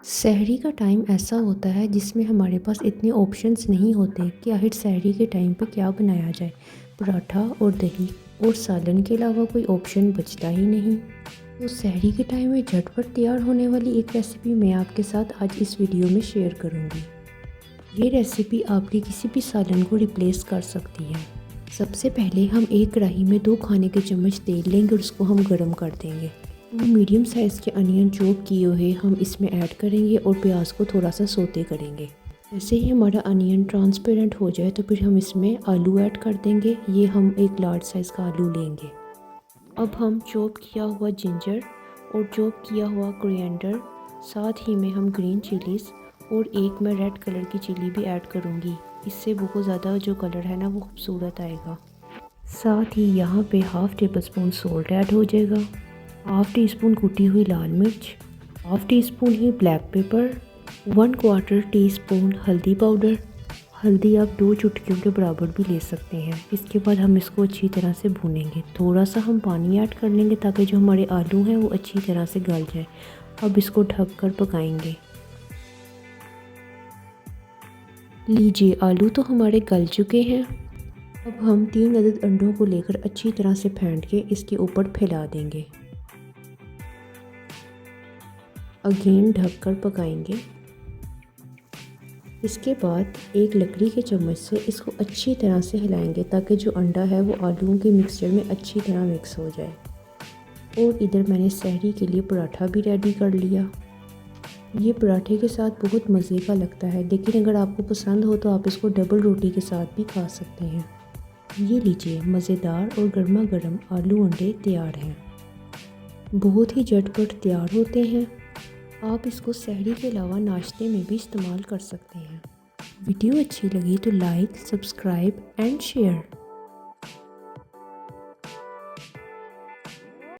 सहरी का टाइम ऐसा होता है जिसमें हमारे पास इतने ऑप्शंस नहीं होते कि आखिर सहरी के टाइम पे क्या बनाया जाए। पराठा और दही और सालन के अलावा कोई ऑप्शन बचता ही नहीं। तो सहरी के टाइम में झटपट तैयार होने वाली एक रेसिपी मैं आपके साथ आज इस वीडियो में शेयर करूंगी। ये रेसिपी आपके किसी भी सालन को रिप्लेस कर सकती है। सबसे पहले हम एक कढ़ाई में 2 खाने के चम्मच तेल लेंगे और उसको हम गर्म कर देंगे। वो मीडियम साइज़ के अनियन चॉप किए हुए हम इसमें ऐड करेंगे और प्याज को थोड़ा सा सोते करेंगे। जैसे ही हमारा अनियन ट्रांसपेरेंट हो जाए तो फिर हम इसमें आलू ऐड कर देंगे। ये हम एक लार्ज साइज़ का आलू लेंगे। अब हम चॉप किया हुआ जिंजर और चॉप किया हुआ कोरिएंडर, साथ ही में हम ग्रीन चिलीज़ और एक मैं रेड कलर की चिली भी ऐड करूँगी। इससे बहुत ज़्यादा जो कलर है ना वो खूबसूरत आएगा। साथ ही यहाँ पे half table spoon salt add हो जाएगा, हाफ़ टी स्पून कुटी हुई लाल मिर्च, हाफ़ टी स्पून ही ब्लैक पेपर, 1/4 टीस्पून हल्दी पाउडर। हल्दी आप 2 चुटकियों के बराबर भी ले सकते हैं। इसके बाद हम इसको अच्छी तरह से भूनेंगे। थोड़ा सा हम पानी ऐड कर लेंगे ताकि जो हमारे आलू हैं वो अच्छी तरह से गल जाए। अब इसको ढक कर पकाएंगे। लीजिए, आलू तो हमारे गल चुके हैं। अब हम 3 अदद अंडों को लेकर अच्छी तरह से फेंट के इसके ऊपर फैला देंगे। अगेन ढककर पकाएंगे। इसके बाद एक लकड़ी के चम्मच से इसको अच्छी तरह से हिलाएंगे ताकि जो अंडा है वो आलूओं के मिक्सचर में अच्छी तरह मिक्स हो जाए। और इधर मैंने सहरी के लिए पराठा भी रेडी कर लिया। ये पराठे के साथ बहुत मज़े का लगता है, लेकिन अगर आपको पसंद हो तो आप इसको डबल रोटी के साथ भी खा सकते हैं। ये लीजिए, मज़ेदार और गर्मा गर्म आलू अंडे तैयार हैं। बहुत ही झटपट तैयार होते हैं। आप इसको सहरी के अलावा नाश्ते में भी इस्तेमाल कर सकते हैं। वीडियो अच्छी लगी तो लाइक, सब्सक्राइब एंड शेयर।